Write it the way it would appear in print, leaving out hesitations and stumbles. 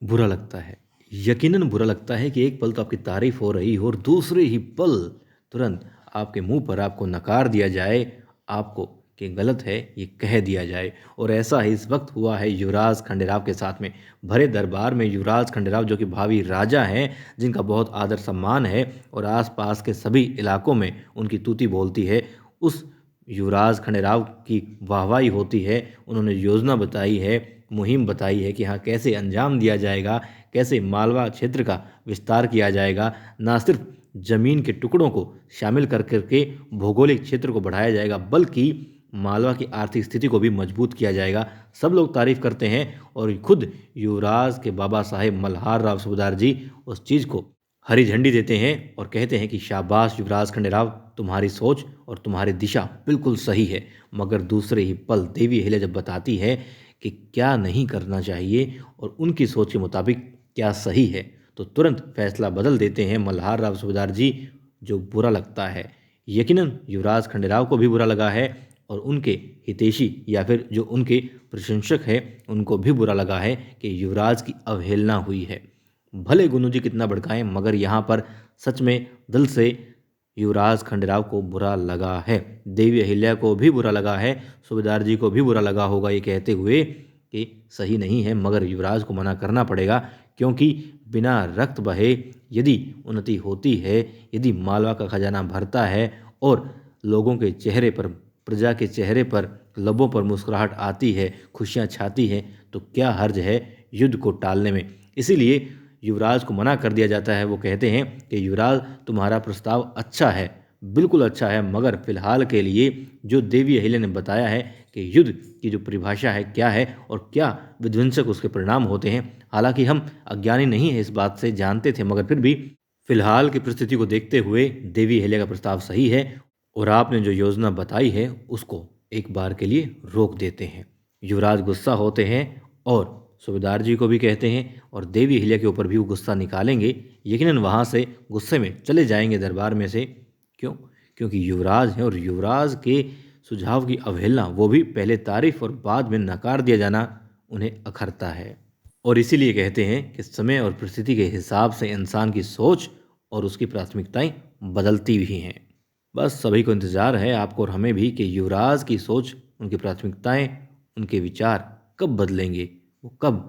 बुरा लगता है। यकीनन बुरा लगता है कि एक पल तो आपकी तारीफ़ हो रही हो और दूसरे ही पल तुरंत आपके मुँह पर आपको नकार दिया जाए, आपको कि गलत है ये कह दिया जाए। और ऐसा ही इस वक़्त हुआ है युवराज खंडेराव के साथ में। भरे दरबार में युवराज खंडेराव जो कि भावी राजा हैं, जिनका बहुत आदर-सम्मान है और आस-पास के सभी इलाकों में उनकी तूती बोलती है, उस युवराज खंडेराव की वाहवाही होती है। उन्होंने योजना बताई है, मुहिम बताई है कि हाँ, कैसे अंजाम दिया जाएगा, कैसे मालवा क्षेत्र का विस्तार किया जाएगा। ना सिर्फ ज़मीन के टुकड़ों को शामिल कर के भौगोलिक क्षेत्र को बढ़ाया जाएगा, बल्कि मालवा की आर्थिक स्थिति को भी मजबूत किया जाएगा। सब लोग तारीफ़ करते हैं और खुद युवराज के बाबा साहेब मल्हार राव सूबेदार जी उस चीज़ को हरी झंडी देते हैं और कहते हैं कि शाबाश युवराज खंडेराव, तुम्हारी सोच और तुम्हारी दिशा बिल्कुल सही है। मगर दूसरे ही पल देवी अहिल्या जब बताती है कि क्या नहीं करना चाहिए और उनकी सोच के मुताबिक क्या सही है, तो तुरंत फैसला बदल देते हैं मल्हार राव सूबेदार जी, जो बुरा लगता है। यकीनन युवराज खंडेराव को भी बुरा लगा है और उनके हितैषी या फिर जो उनके प्रशंसक हैं, उनको भी बुरा लगा है कि युवराज की अवहेलना हुई है। भले गुन्नू जी कितना भड़काएं, मगर यहाँ पर सच में दिल से युवराज खंडेराव को बुरा लगा है। देवी अहिल्या को भी बुरा लगा है, सूबेदार जी को भी बुरा लगा होगा ये कहते हुए कि सही नहीं है, मगर युवराज को मना करना पड़ेगा, क्योंकि बिना रक्त बहे यदि उन्नति होती है, यदि मालवा का खजाना भरता है और लोगों के चेहरे पर, प्रजा के चेहरे पर, लबों पर मुस्कुराहट आती है, खुशियाँ छाती हैं, तो क्या हर्ज है युद्ध को टालने में। इसीलिए युवराज को मना कर दिया जाता है। वो कहते हैं कि युवराज, तुम्हारा प्रस्ताव अच्छा है, बिल्कुल अच्छा है, मगर फिलहाल के लिए जो देवी अहिल्या ने बताया है कि युद्ध की जो परिभाषा है क्या है और क्या विध्वंसक उसके परिणाम होते हैं, हालांकि हम अज्ञानी नहीं है इस बात से, जानते थे, मगर फिर भी फिलहाल की परिस्थिति को देखते हुए देवी अहिल्या का प्रस्ताव सही है और आपने जो योजना बताई है उसको एक बार के लिए रोक देते हैं। युवराज गुस्सा होते हैं और सूबेदार जी को भी कहते हैं और देवी अहिल्या के ऊपर भी वो गुस्सा निकालेंगे। यकीनन वहाँ से गुस्से में चले जाएंगे दरबार में से। क्यों? क्योंकि युवराज हैं और युवराज के सुझाव की अवहेलना, वो भी पहले तारीफ और बाद में नकार दिया जाना, उन्हें अखरता है। और इसीलिए कहते हैं कि समय और परिस्थिति के हिसाब से इंसान की सोच और उसकी प्राथमिकताएं बदलती भी हैं। बस सभी को इंतज़ार है, आपको और हमें भी, कि युवराज की सोच, उनकी प्राथमिकताएं, उनके विचार कब बदलेंगे, वो कब